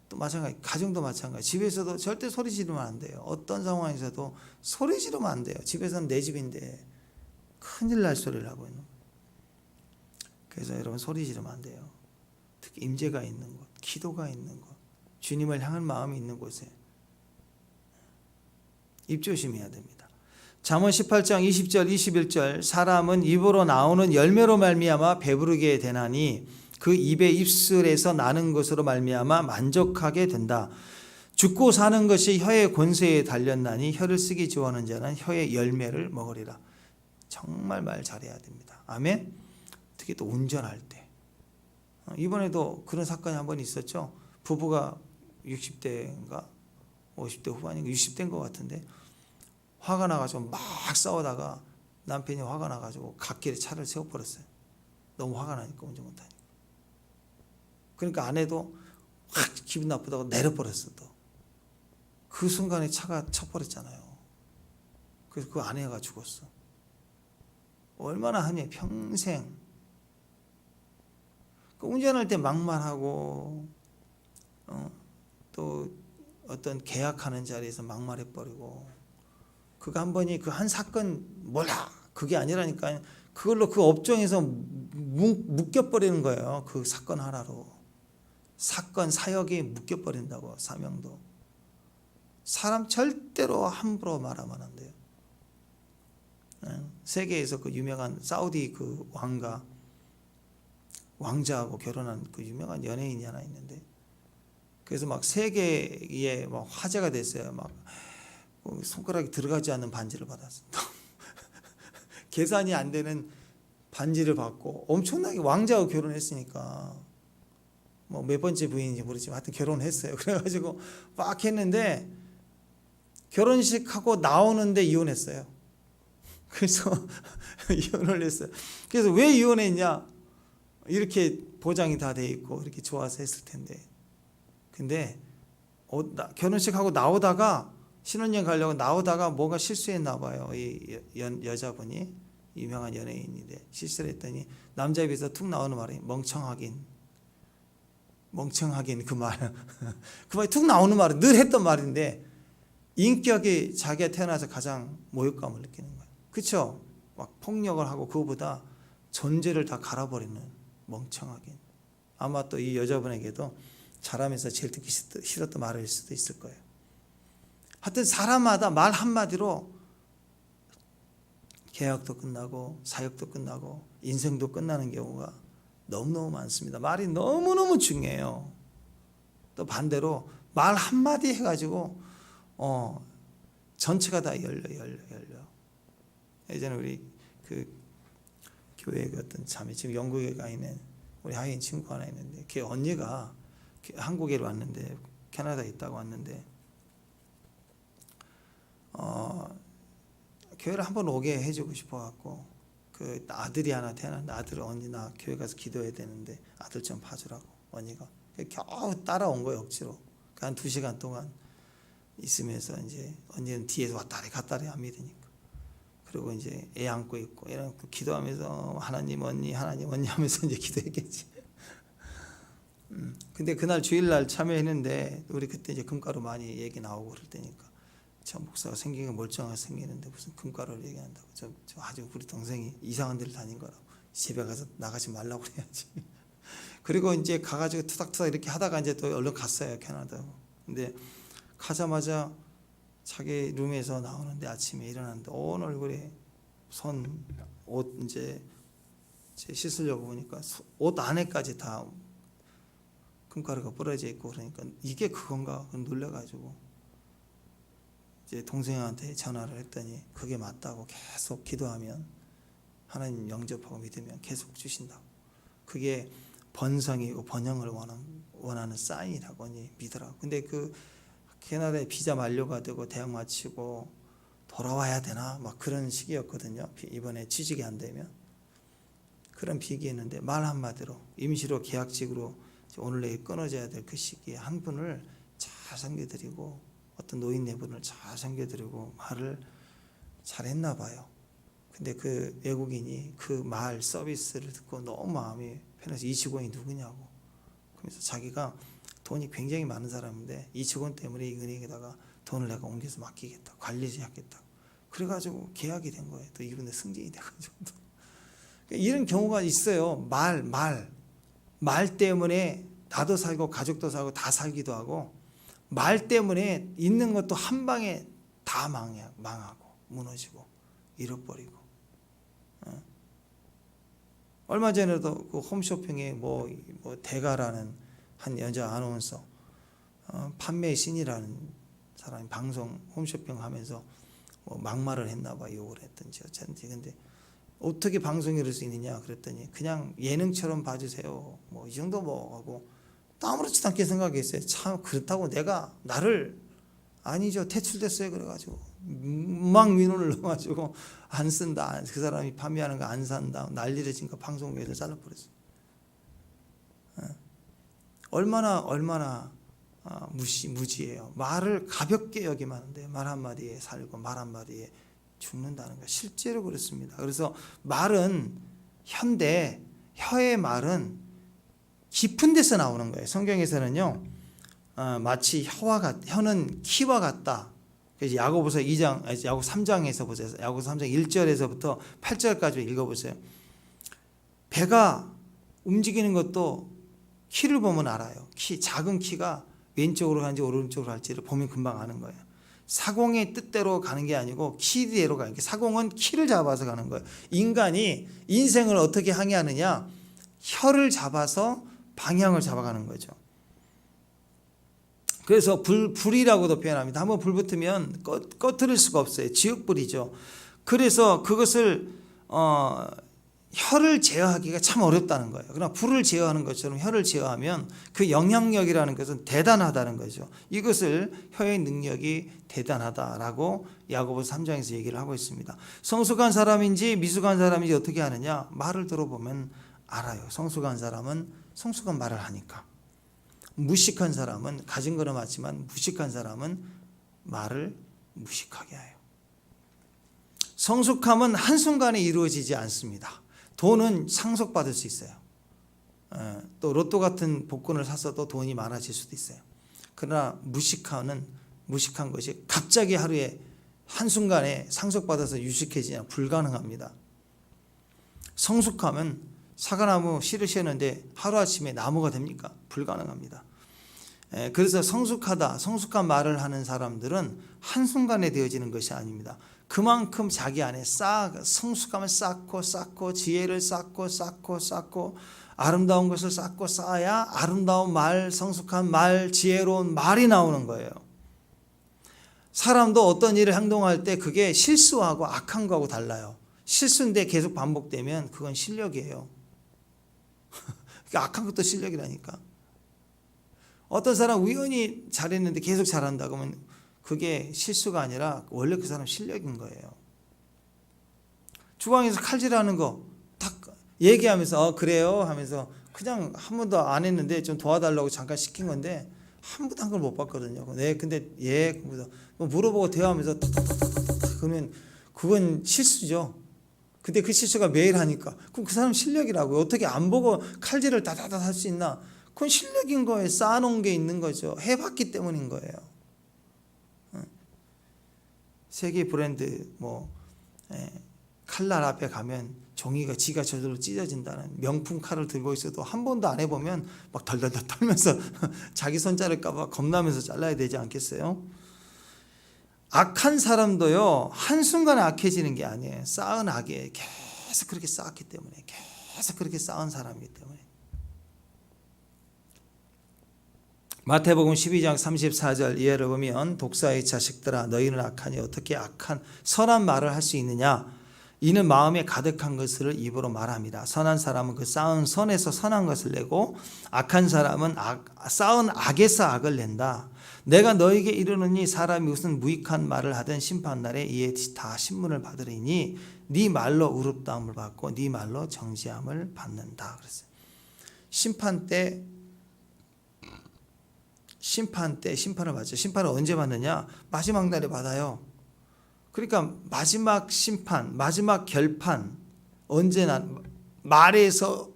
또 마찬가지, 가정도 마찬가지. 집에서도 절대 소리 지르면 안 돼요. 어떤 상황에서도 소리 지르면 안 돼요. 집에서는 내 집인데 큰일 날 소리를 하고 있는 거예요. 그래서 여러분 소리 지르면 안 돼요. 특히 임재가 있는 곳, 기도가 있는 곳, 주님을 향한 마음이 있는 곳에 입조심해야 됩니다. 잠언 18장 20절 21절 사람은 입으로 나오는 열매로 말미암아 배부르게 되나니 그 입의 입술에서 나는 것으로 말미암아 만족하게 된다. 죽고 사는 것이 혀의 권세에 달렸나니 혀를 쓰기 좋아하는 자는 혀의 열매를 먹으리라. 정말 말 잘해야 됩니다. 아멘. 특히 또 운전할 때. 이번에도 그런 사건이 한 번 있었죠. 부부가 60대인가 50대 후반인가 60대인 것 같은데 화가 나가지고 막 싸우다가 남편이 화가 나가지고 갓길에 차를 세워버렸어요. 너무 화가 나니까 운전 못하니까. 그러니까 아내도 확 기분 나쁘다고 내려버렸어. 또 그 순간에 차가 쳐버렸잖아요. 그래서 그 아내가 죽었어. 얼마나 하냐 평생. 운전할 때 막말하고 또 어떤 계약하는 자리에서 막말해버리고 그거 한 번이 그 한 사건 몰라 그게 아니라니까 그걸로 그 업종에서 묶여버리는 거예요. 그 사건 하나로 사건 사역이 묶여버린다고. 사명도 사람 절대로 함부로 말하면 안 돼요. 세계에서 그 유명한 사우디 그 왕자하고 결혼한 그 유명한 연예인이 하나 있는데 그래서 막 세계에 막 화제가 됐어요. 막 손가락이 들어가지 않는 반지를 받았어. 계산이 안 되는 반지를 받고 엄청나게 왕자하고 결혼했으니까 뭐 몇 번째 부인인지 모르지만 하여튼 결혼했어요. 그래가지고 막 했는데 결혼식하고 나오는데 이혼했어요. 그래서 이혼을 했어요. 그래서 왜 이혼했냐? 이렇게 보장이 다 돼 있고 이렇게 좋아서 했을 텐데. 근데 결혼식하고 나오다가 신혼여행 가려고 나오다가 뭔가 실수했나 봐요. 이 여자분이 유명한 연예인인데 실수를 했더니 남자에 비해서 툭 나오는 말이 멍청하긴. 멍청하긴 그 말. 그 말이 툭 나오는 말은 늘 했던 말인데 인격이 자기가 태어나서 가장 모욕감을 느끼는 거예요. 그렇죠? 막 폭력을 하고 그거보다 존재를 다 갈아버리는 멍청하긴. 아마 또 이 여자분에게도 자라면서 제일 듣기 싫었던 말일 수도 있을 거예요. 하여튼 사람마다 말 한마디로 계약도 끝나고 사역도 끝나고 인생도 끝나는 경우가 너무너무 많습니다. 말이 너무너무 중요해요. 또 반대로 말 한마디 해가지고 전체가 다 열려. 예전에 우리 그 교회 그 어떤 자매 지금 영국에 가 있는 우리 하인 친구 하나 있는데 걔 언니가 한국에 왔는데 캐나다에 있다고 왔는데 교회를 한번 오게 해주고 싶어갖고 그 아들이 하나 태어났는데 아들 언니 나 교회 가서 기도해야 되는데 아들 좀 봐주라고 언니가 겨우 따라온 거예요. 억지로 한 2시간 동안 있으면서 이제 언니는 뒤에서 왔다리 갔다리 안 믿으니까 그리고 이제 애 안고 있고 애 안고 기도하면서 하나님 언니 하면서 이제 기도했겠지. 근데 그날 주일날 참여했는데 우리 그때 이제 금가루 많이 얘기 나오고 그럴 때니까 저 목사가 생긴 게 멀쩡하게 생기는데 무슨 금가루를 얘기한다고 저 아주 우리 동생이 이상한 데를 다닌 거라고 집에 가서 나가지 말라고 그래야지. 그리고 이제 가가지고 투닥투닥 이렇게 하다가 이제 또 얼른 갔어요 캐나다. 근데 가자마자 자기 룸에서 나오는데 아침에 일어났는데 온 얼굴에 옷 이제 씻으려고 보니까 옷 안에까지 다 금가루가 뿌려져 있고 그러니까 이게 그건가 놀래가지고 이제 동생한테 전화를 했더니 그게 맞다고 계속 기도하면 하나님 영접하고 믿으면 계속 주신다고. 그게 번성이고 번영을 원하는 사인이라고 믿으라고. 근데 그 캐나다에 비자 만료가 되고 대학 마치고 돌아와야 되나 막 그런 시기였거든요. 이번에 취직이 안 되면 그런 비기였는데 말 한마디로 임시로 계약직으로 오늘 내일 끊어져야 될 그 시기에 한 분을 잘 섬겨드리고 어떤 노인네분을 잘 섬겨드리고 말을 잘했나 봐요. 근데 그 외국인이 그 말 서비스를 듣고 너무 마음이 편해서 이 직원이 누구냐고. 그래서 자기가 돈이 굉장히 많은 사람인데 이 직원 때문에 이 은행에다가 돈을 내가 옮겨서 맡기겠다. 관리하겠다. 그래가지고 계약이 된 거예요. 또 이분의 승진이 돼가지고. 이런 경우가 있어요. 말 때문에 나도 살고 가족도 살고 다 살기도 하고 말 때문에 있는 것도 한 방에 다 망하고 무너지고 잃어버리고. 얼마 전에도 그 홈쇼핑에 뭐 대가라는 한 여자 아나운서 판매 신이라는 사람이 방송 홈쇼핑 하면서 뭐 막말을 했나 봐. 욕을 했든지 어쩐지. 근데 어떻게 방송이 이럴 수 있느냐 그랬더니 그냥 예능처럼 봐주세요. 뭐 이 정도 뭐 하고 또 아무렇지도 않게 생각했어요. 참 그렇다고 내가 나를 아니죠. 퇴출됐어요. 그래가지고 막 민원을 넣어가지고 안 쓴다. 그 사람이 판매하는 거 안 산다. 난리를 치니까 방송국에서 잘라버렸어요. 얼마나 무지해요. 말을 가볍게 여기면 하는데 말 한마디에 살고 말 한마디에 죽는다는 거 실제로 그렇습니다. 그래서 말은 혀의 말은 깊은 데서 나오는 거예요. 성경에서는요, 마치 혀는 키와 같다. 그래서 야고보서 3장에서 보세요. 야고보서 3장 1절에서부터 8절까지 읽어보세요. 배가 움직이는 것도 키를 보면 알아요. 작은 키가 왼쪽으로 가는지 오른쪽으로 갈지를 보면 금방 아는 거예요. 사공의 뜻대로 가는 게 아니고 키대로 가는 게 사공은 키를 잡아서 가는 거예요. 인간이 인생을 어떻게 항해하느냐? 혀를 잡아서 방향을 잡아가는 거죠. 그래서 불이라고도 표현합니다. 한번 불 붙으면 꺼트릴 수가 없어요. 지옥불이죠. 그래서 그것을 혀를 제어하기가 참 어렵다는 거예요. 그러나 불을 제어하는 것처럼 혀를 제어하면 그 영향력이라는 것은 대단하다는 거죠. 이것을 혀의 능력이 대단하다라고 야고보서 3장에서 얘기를 하고 있습니다. 성숙한 사람인지 미숙한 사람인지 어떻게 아느냐? 말을 들어보면 알아요. 성숙한 사람은 성숙한 말을 하니까. 무식한 사람은 가진 거는 맞지만 무식한 사람은 말을 무식하게 해요. 성숙함은 한순간에 이루어지지 않습니다. 돈은 상속받을 수 있어요. 또 로또 같은 복권을 사서도 돈이 많아질 수도 있어요. 그러나 무식한 것이 갑자기 하루에 한순간에 상속받아서 유식해지냐? 불가능합니다. 성숙하면 사과나무 씨르셨는데 하루아침에 나무가 됩니까? 불가능합니다. 그래서 성숙한 말을 하는 사람들은 한순간에 되어지는 것이 아닙니다. 그만큼 자기 안에 성숙함을 쌓고 지혜를 쌓고 아름다운 것을 쌓고 쌓아야 아름다운 말, 성숙한 말, 지혜로운 말이 나오는 거예요. 사람도 어떤 일을 행동할 때 그게 실수하고 악한 거하고 달라요. 실수인데 계속 반복되면 그건 실력이에요. 악한 것도 실력이라니까. 어떤 사람 우연히 잘했는데 계속 잘한다 그러면 그게 실수가 아니라 원래 그 사람 실력인 거예요. 주방에서 칼질하는 거 딱 얘기하면서 그래요 하면서 그냥 한 번도 안 했는데 좀 도와달라고 잠깐 시킨 건데 한 번도 한 걸 못 봤거든요. 네, 근데 뭐 물어보고 대화하면서 탁탁탁탁탁 그러면 그건 실수죠. 근데 그 실수가 매일 하니까 그럼 그 사람 실력이라고요. 어떻게 안 보고 칼질을 다다다 할 수 있나? 그건 실력인 거예요. 쌓아놓은 게 있는 거죠. 해봤기 때문인 거예요. 세계 브랜드 칼날 앞에 가면 종이가 지가 저절로 찢어진다는 명품 칼을 들고 있어도 한 번도 안 해보면 막 덜덜덜 떨면서 자기 손 자를까봐 겁나면서 잘라야 되지 않겠어요? 악한 사람도요 한순간에 악해지는 게 아니에요. 쌓은 악에 계속 그렇게 쌓았기 때문에, 계속 그렇게 쌓은 사람이기 때문에. 마태복음 12장 34절 이하를 보면 독사의 자식들아 너희는 악하니 어떻게 선한 말을 할 수 있느냐? 이는 마음에 가득한 것을 입으로 말합니다. 선한 사람은 그 쌓은 선에서 선한 것을 내고 악한 사람은 쌓은 악에서 악을 낸다. 내가 너에게 이르노니 사람이 무슨 무익한 말을 하든 심판날에 이에 다 신문을 받으리니 네 말로 의롭다함을 받고 네 말로 정죄함을 받는다. 그랬어요. 심판 때 심판을 받죠. 심판을 언제 받느냐? 마지막 날에 받아요. 그러니까 마지막 심판, 마지막 결판 언제나 말에서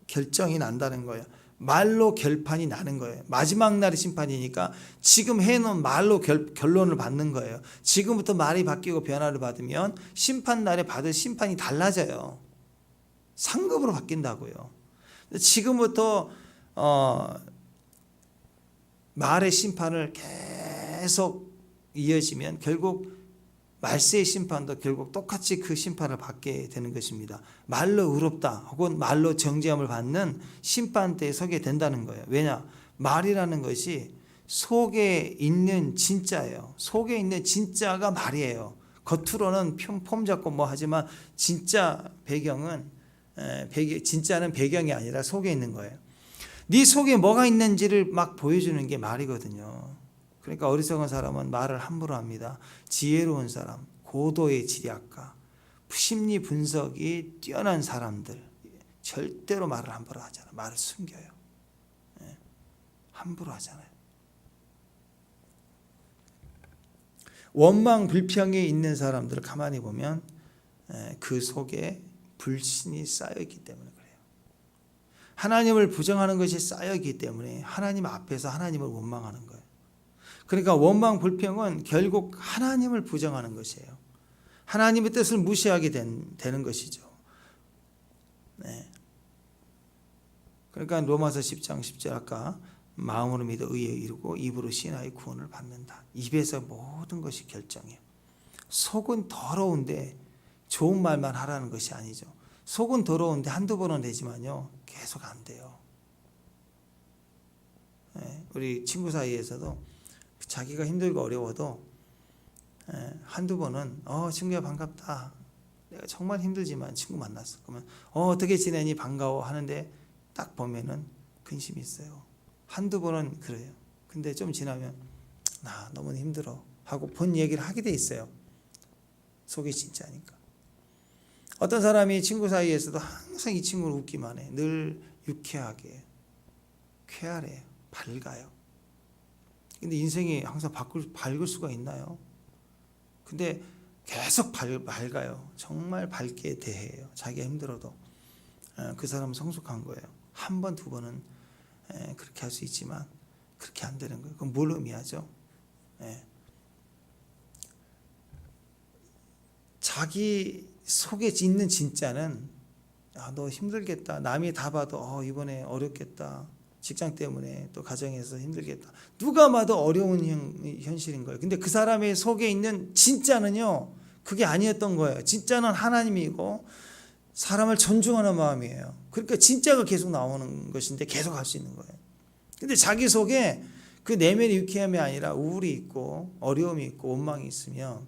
결정이 난다는 거예요. 말로 결판이 나는 거예요. 마지막 날의 심판이니까 지금 해놓은 말로 결론을 받는 거예요. 지금부터 말이 바뀌고 변화를 받으면 심판 날에 받을 심판이 달라져요. 상급으로 바뀐다고요. 지금부터 말의 심판을 계속 이어지면 결국 말세의 심판도 결국 똑같이 그 심판을 받게 되는 것입니다. 말로 의롭다 혹은 말로 정죄함을 받는 심판대에 서게 된다는 거예요. 왜냐? 말이라는 것이 속에 있는 진짜예요. 속에 있는 진짜가 말이에요. 겉으로는 폼 잡고 뭐 하지만 진짜 배경은 진짜는 배경이 아니라 속에 있는 거예요. 네 속에 뭐가 있는지를 막 보여주는 게 말이거든요. 그러니까 어리석은 사람은 말을 함부로 합니다. 지혜로운 사람, 고도의 지략가, 심리 분석이 뛰어난 사람들 절대로 말을 함부로 하잖아요. 말을 숨겨요. 함부로 하잖아요. 원망 불평에 있는 사람들을 가만히 보면 그 속에 불신이 쌓여있기 때문에 그래요. 하나님을 부정하는 것이 쌓여있기 때문에 하나님 앞에서 하나님을 원망하는 거예요. 그러니까 원망 불평은 결국 하나님을 부정하는 것이에요. 하나님의 뜻을 무시하게 되는 것이죠. 네. 그러니까 로마서 10장 10절 아까 마음으로 믿어 의에 이르고 입으로 신하의 구원을 받는다. 입에서 모든 것이 결정해요. 속은 더러운데 좋은 말만 하라는 것이 아니죠. 속은 더러운데 한두 번은 되지만요. 계속 안 돼요. 네. 우리 친구 사이에서도 자기가 힘들고 어려워도 한두 번은 친구야 반갑다. 내가 정말 힘들지만 친구 만났어. 그러면 어떻게 지내니 반가워 하는데 딱 보면은 근심이 있어요. 한두 번은 그래요. 근데 좀 지나면 나 너무 힘들어 하고 본 얘기를 하게 돼 있어요. 속이 진짜니까. 어떤 사람이 친구 사이에서도 항상 이 친구를 웃기만 해. 늘 유쾌하게 쾌활해요. 밝아요. 근데 인생이 항상 밝을 수가 있나요? 근데 계속 밝아요. 정말 밝게 대해요. 자기가 힘들어도. 그 사람은 성숙한 거예요. 한 번, 두 번은 그렇게 할 수 있지만 그렇게 안 되는 거예요. 그럼 뭘 의미하죠? 자기 속에 있는 진짜는 너 힘들겠다. 남이 다 봐도 이번에 어렵겠다. 직장 때문에 또 가정에서 힘들겠다. 누가 봐도 어려운 현실인 거예요. 근데 그 사람의 속에 있는 진짜는요, 그게 아니었던 거예요. 진짜는 하나님이고 사람을 존중하는 마음이에요. 그러니까 진짜가 계속 나오는 것인데 계속 할 수 있는 거예요. 근데 자기 속에 그 내면의 유쾌함이 아니라 우울이 있고 어려움이 있고 원망이 있으면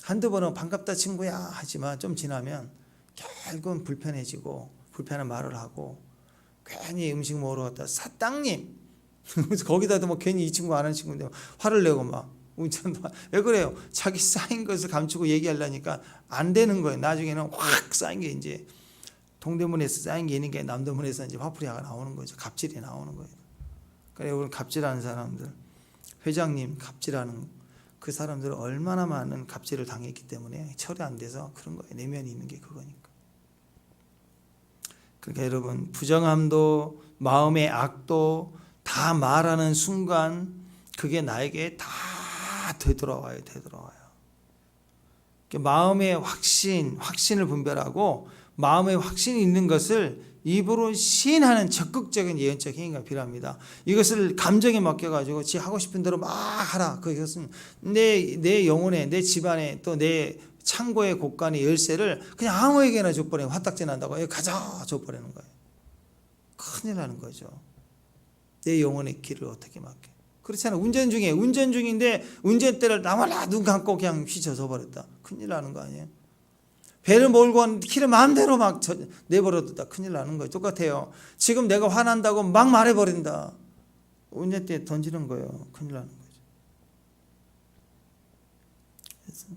한두 번은 반갑다 친구야 하지만 좀 지나면 결국은 불편해지고 불편한 말을 하고 괜히 음식 먹으러 갔다 사땅님 거기다도 뭐 괜히 이 친구 아는 친구인데 화를 내고 막 왜 그래요? 자기 쌓인 것을 감추고 얘기하려니까 안 되는 거예요. 나중에는 확 쌓인 게 이제 동대문에서 쌓인 게 있는 게 남대문에서 이제 화풀이가 나오는 거죠. 갑질이 나오는 거예요. 그래 우리 갑질하는 사람들, 회장님 갑질하는 그 사람들은 얼마나 많은 갑질을 당했기 때문에 처리 안 돼서 그런 거예요. 내면이 있는 게 그거니까. 그러니까 여러분 부정함도 마음의 악도 다 말하는 순간 그게 나에게 다 되돌아와요. 마음의 확신을 분별하고 마음의 확신이 있는 것을 입으로 시인하는 적극적인 예언적 행위가 필요합니다. 이것을 감정에 맡겨가지고 지 하고 싶은 대로 막 하라. 그것은 내 영혼에, 내 집안에, 또 내 창고의 곳간의 열쇠를 그냥 아무에게나 줘버리면 화딱지 난다고 가자 줘버리는 거예요. 큰일 나는 거죠. 내 영혼의 길을 어떻게 맡겨? 그렇잖아요. 운전 중인데 운전대를 나말라 눈 감고 그냥 휘저어 버렸다. 큰일 나는 거 아니에요? 배를 몰고 키를 마음대로 막 내버려뒀다. 큰일 나는 거예요. 똑같아요. 지금 내가 화난다고 막 말해버린다. 운전대에 던지는 거예요. 큰일 나는 거죠. 그래서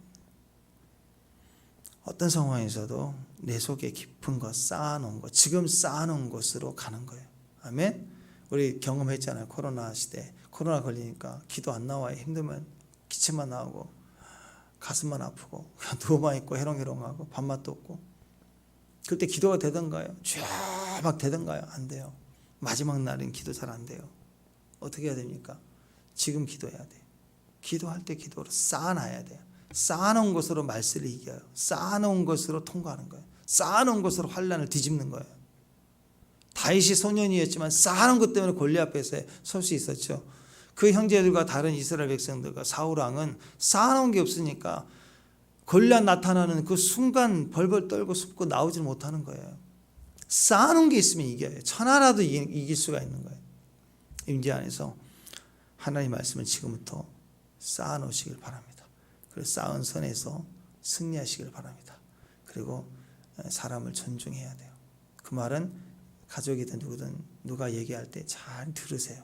어떤 상황에서도 내 속에 깊은 것, 쌓아놓은 것, 지금 쌓아놓은 곳으로 가는 거예요. 아멘? 우리 경험했잖아요. 코로나 시대. 코로나 걸리니까 기도 안 나와요. 힘들면 기침만 나오고 가슴만 아프고 그냥 누워만 있고 해롱해롱하고 밥맛도 없고 그때 기도가 되던가요? 쫙 되던가요? 안 돼요. 마지막 날엔 기도 잘 안 돼요. 어떻게 해야 됩니까? 지금 기도해야 돼요. 기도할 때 기도로 쌓아놔야 돼요. 쌓아놓은 것으로 말세를 이겨요. 쌓아놓은 것으로 통과하는 거예요. 쌓아놓은 것으로 환난을 뒤집는 거예요. 다윗이 소년이었지만 쌓아놓은 것 때문에 골리앗 앞에서 설 수 있었죠. 그 형제들과 다른 이스라엘 백성들과 사울 왕은 쌓아놓은 게 없으니까 골리앗 나타나는 그 순간 벌벌 떨고 숨고 나오지 못하는 거예요. 쌓아놓은 게 있으면 이겨요. 천하라도 이길 수가 있는 거예요. 임재 안에서 하나님 말씀을 지금부터 쌓아놓으시길 바랍니다. 그리고 쌓은 선에서 승리하시길 바랍니다. 그리고 사람을 존중해야 돼요. 그 말은 가족이든 누구든 누가 얘기할 때 잘 들으세요.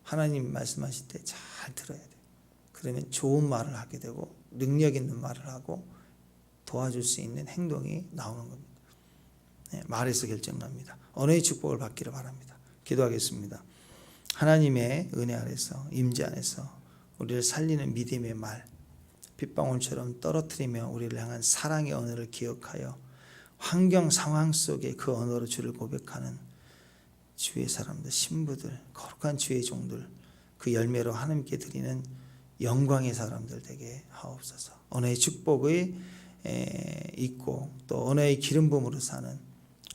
하나님 말씀하실 때 잘 들어야 돼요. 그러면 좋은 말을 하게 되고 능력 있는 말을 하고 도와줄 수 있는 행동이 나오는 겁니다. 말에서 결정납니다. 언어의 축복을 받기를 바랍니다. 기도하겠습니다. 하나님의 은혜 아래서 임재 안에서 우리를 살리는 믿음의 말 빗방울처럼 떨어뜨리며 우리를 향한 사랑의 언어를 기억하여 환경 상황 속에 그 언어로 주를 고백하는 주의 사람들, 신부들, 거룩한 주의 종들 그 열매로 하나님께 드리는 영광의 사람들 되게 하옵소서. 언어의 축복의 있고 또 언어의 기름 부음으로 사는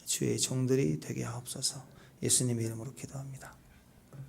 주의 종들이 되게 하옵소서. 예수님의 이름으로 기도합니다.